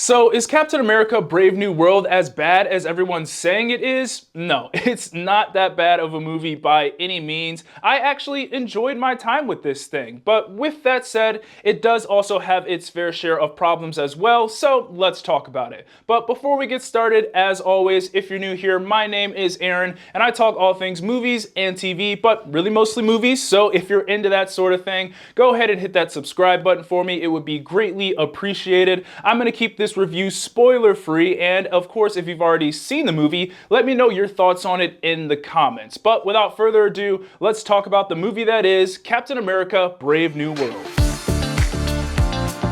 So is Captain America Brave New World as bad as everyone's saying it is? No, it's not that bad of a movie by any means. I actually enjoyed my time with this thing. But with that said, it does also have its fair share of problems as well, so let's talk about it. But before we get started, as always, if you're new here, my name is Erin, and I talk all things movies and TV, but really mostly movies, so if you're into that sort of thing, go ahead and hit that subscribe button for me. It would be greatly appreciated. I'm going to keep this review spoiler free, and of course, if you've already seen the movie, let me know your thoughts on it in the comments. But without further ado, let's talk about the movie that is Captain America Brave New World.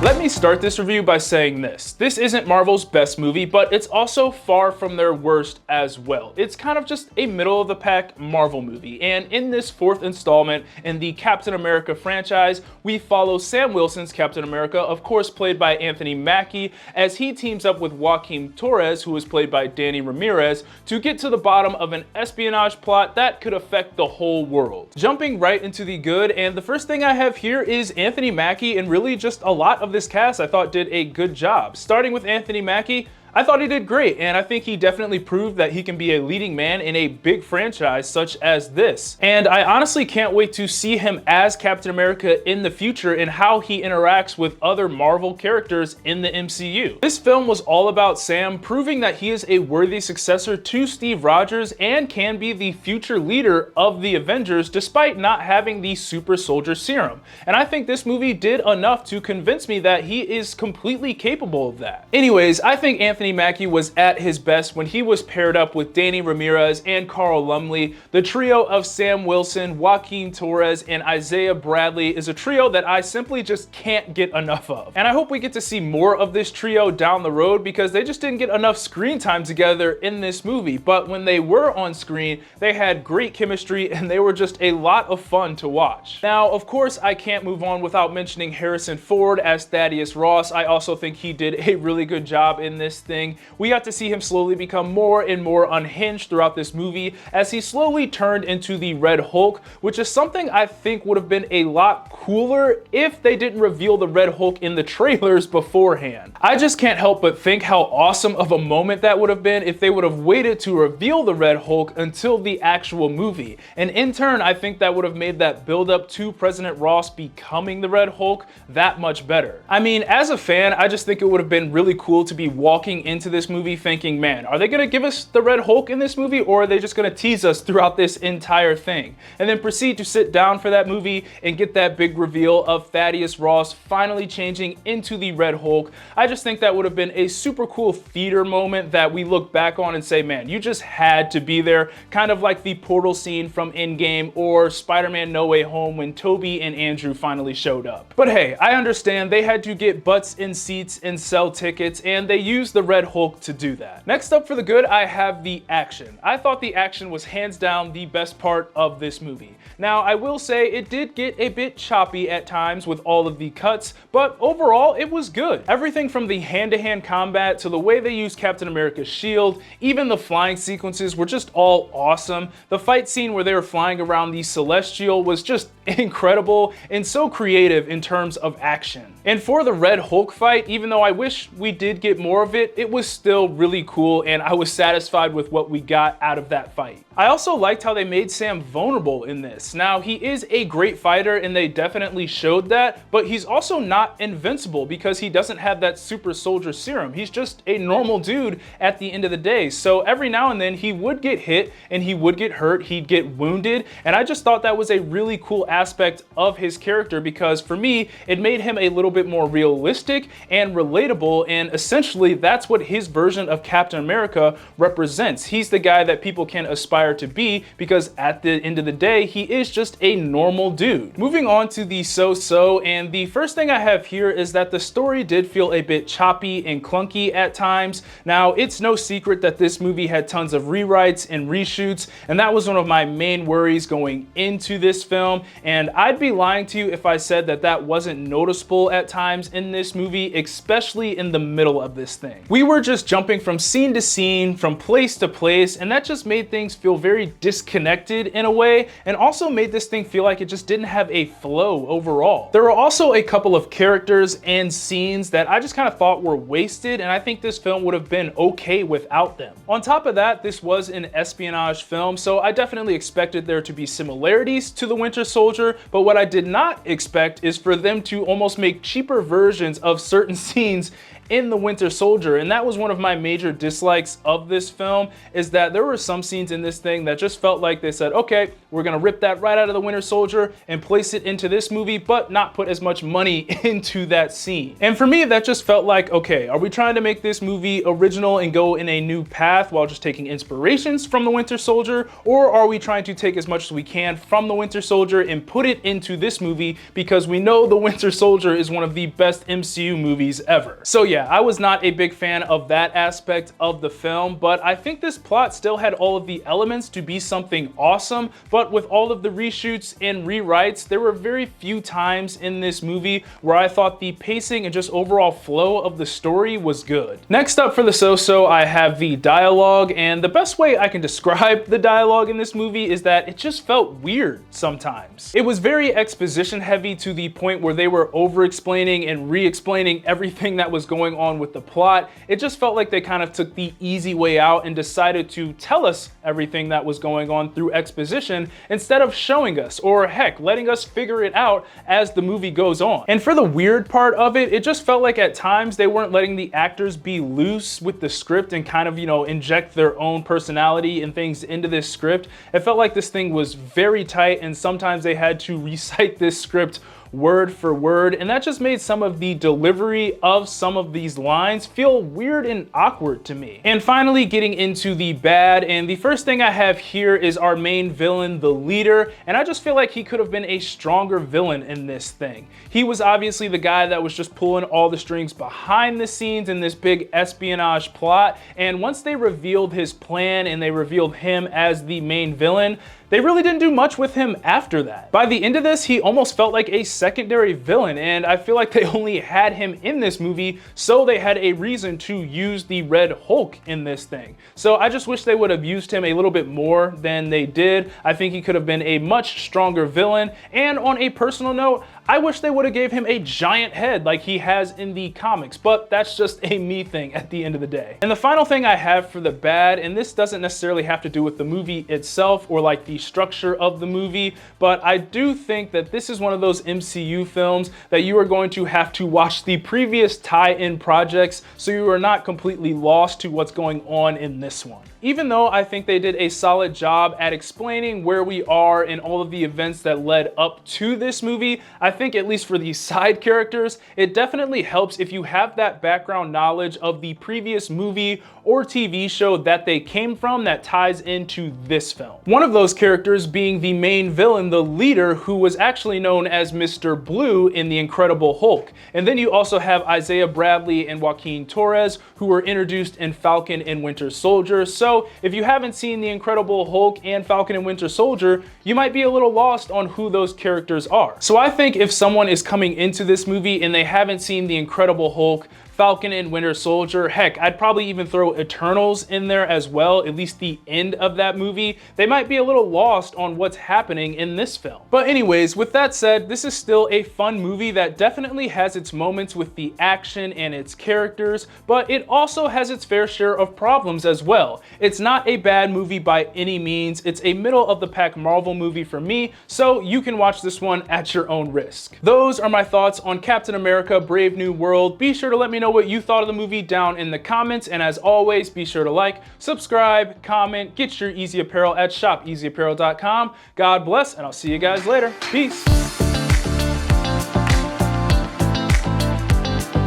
Let me start this review by saying this. This isn't Marvel's best movie, but it's also far from their worst as well. It's kind of just a middle-of-the-pack Marvel movie, and in this fourth installment in the Captain America franchise, we follow Sam Wilson's Captain America, of course played by Anthony Mackie, as he teams up with Joaquin Torres, who is played by Danny Ramirez, to get to the bottom of an espionage plot that could affect the whole world. Jumping right into the good, and the first thing I have here is Anthony Mackie, and really just a lot of this cast I thought did a good job. Starting with Anthony Mackie, I thought he did great, and I think he definitely proved that he can be a leading man in a big franchise such as this. And I honestly can't wait to see him as Captain America in the future and how he interacts with other Marvel characters in the MCU. This film was all about Sam proving that he is a worthy successor to Steve Rogers and can be the future leader of the Avengers despite not having the super soldier serum. And I think this movie did enough to convince me that he is completely capable of that. Anyways, I think Anthony Mackie was at his best when he was paired up with Danny Ramirez and Carl Lumbly. The trio of Sam Wilson, Joaquin Torres, and Isaiah Bradley is a trio that I simply just can't get enough of. And I hope we get to see more of this trio down the road because they just didn't get enough screen time together in this movie. But when they were on screen, they had great chemistry and they were just a lot of fun to watch. Now, of course, I can't move on without mentioning Harrison Ford as Thaddeus Ross. I also think he did a really good job in this thing. We got to see him slowly become more and more unhinged throughout this movie as he slowly turned into the Red Hulk, which is something I think would have been a lot cooler if they didn't reveal the Red Hulk in the trailers beforehand. I just can't help but think how awesome of a moment that would have been if they would have waited to reveal the Red Hulk until the actual movie. And in turn, I think that would have made that build up to President Ross becoming the Red Hulk that much better. I mean, as a fan, I just think it would have been really cool to be walking into this movie thinking, man, are they gonna give us the Red Hulk in this movie, or are they just gonna tease us throughout this entire thing? And then proceed to sit down for that movie and get that big reveal of Thaddeus Ross finally changing into the Red Hulk. I just think that would have been a super cool theater moment that we look back on and say, man, you just had to be there. Kind of like the portal scene from Endgame or Spider-Man No Way Home when Tobey and Andrew finally showed up. But hey, I understand they had to get butts in seats and sell tickets, and they used the Red Hulk to do that. Next up for the good, I have the action. I thought the action was hands down the best part of this movie. Now, I will say it did get a bit choppy at times with all of the cuts, but overall it was good. Everything from the hand-to-hand combat to the way they used Captain America's shield, even the flying sequences were just all awesome. The fight scene where they were flying around the Celestial was just incredible and so creative in terms of action. And for the Red Hulk fight, even though I wish we did get more of it, it was still really cool and I was satisfied with what we got out of that fight. I also liked how they made Sam vulnerable in this. Now, he is a great fighter and they definitely showed that, but he's also not invincible because he doesn't have that super soldier serum. He's just a normal dude at the end of the day. So every now and then he would get hit and he would get hurt, he'd get wounded, and I just thought that was a really cool aspect of his character because for me, it made him a little bit more realistic and relatable, and essentially that's what his version of Captain America represents. He's the guy that people can aspire to be because at the end of the day, he is just a normal dude. Moving on to the so-so, and the first thing I have here is that the story did feel a bit choppy and clunky at times. Now, it's no secret that this movie had tons of rewrites and reshoots, and that was one of my main worries going into this film, And I'd be lying to you if I said that that wasn't noticeable at times in this movie, especially in the middle of this thing. We were just jumping from scene to scene, from place to place, and that just made things feel very disconnected in a way, and also made this thing feel like it just didn't have a flow overall. There were also a couple of characters and scenes that I just kind of thought were wasted, and I think this film would have been okay without them. On top of that, this was an espionage film, so I definitely expected there to be similarities to The Winter Soldier, but what I did not expect is for them to almost make cheaper versions of certain scenes in The Winter Soldier. And that was one of my major dislikes of this film, is that there were some scenes in this thing that just felt like they said, okay, we're gonna rip that right out of The Winter Soldier and place it into this movie, but not put as much money into that scene. And for me, that just felt like, okay, are we trying to make this movie original and go in a new path while just taking inspirations from The Winter Soldier? Or are we trying to take as much as we can from The Winter Soldier and put it into this movie because we know The Winter Soldier is one of the best MCU movies ever? So yeah, I was not a big fan of that aspect of the film, but I think this plot still had all of the elements to be something awesome. But with all of the reshoots and rewrites, there were very few times in this movie where I thought the pacing and just overall flow of the story was good. Next up for the so-so, I have the dialogue, and the best way I can describe the dialogue in this movie is that it just felt weird sometimes. It was very exposition heavy to the point where they were over-explaining and re-explaining everything that was going on with the plot. It just felt like they kind of took the easy way out and decided to tell us everything that was going on through exposition instead of showing us, or heck, letting us figure it out as the movie goes on. And for the weird part of it, it just felt like at times they weren't letting the actors be loose with the script and kind of, inject their own personality and things into this script. It felt like this thing was very tight, and sometimes they had to recite this script word for word, and that just made some of the delivery of some of these lines feel weird and awkward to me. And finally, getting into the bad, and the first thing I have here is our main villain, the leader, and I just feel like he could have been a stronger villain in this thing. He was obviously the guy that was just pulling all the strings behind the scenes in this big espionage plot, and once they revealed his plan and they revealed him as the main villain, they really didn't do much with him after that. By the end of this, he almost felt like a secondary villain, and I feel like they only had him in this movie so they had a reason to use the Red Hulk in this thing. So I just wish they would have used him a little bit more than they did. I think he could have been a much stronger villain, and on a personal note, I wish they would have gave him a giant head like he has in the comics, but that's just a me thing at the end of the day. And the final thing I have for the bad, and this doesn't necessarily have to do with the movie itself or like the structure of the movie, but I do think that this is one of those MCU films that you are going to have to watch the previous tie-in projects so you are not completely lost to what's going on in this one. Even though I think they did a solid job at explaining where we are and all of the events that led up to this movie, I think at least for the side characters, it definitely helps if you have that background knowledge of the previous movie or TV show that they came from that ties into this film. One of those characters being the main villain, the leader, who was actually known as Mr. Blue in The Incredible Hulk. And then you also have Isaiah Bradley and Joaquin Torres, who were introduced in Falcon and Winter Soldier. So if you haven't seen The Incredible Hulk and Falcon and Winter Soldier, you might be a little lost on who those characters are. So I think if someone is coming into this movie and they haven't seen The Incredible Hulk, Falcon and Winter Soldier, heck, I'd probably even throw Eternals in there as well, at least the end of that movie. They might be a little lost on what's happening in this film. But anyways, with that said, this is still a fun movie that definitely has its moments with the action and its characters, but it also has its fair share of problems as well. It's not a bad movie by any means. It's a middle of the pack Marvel movie for me, so you can watch this one at your own risk. Those are my thoughts on Captain America: Brave New World. Be sure to let me know what you thought of the movie down in the comments, and as always, be sure to like, subscribe, comment, get your Eazy Apparel at shopeasyapparel.com. God bless, and I'll see you guys later. Peace.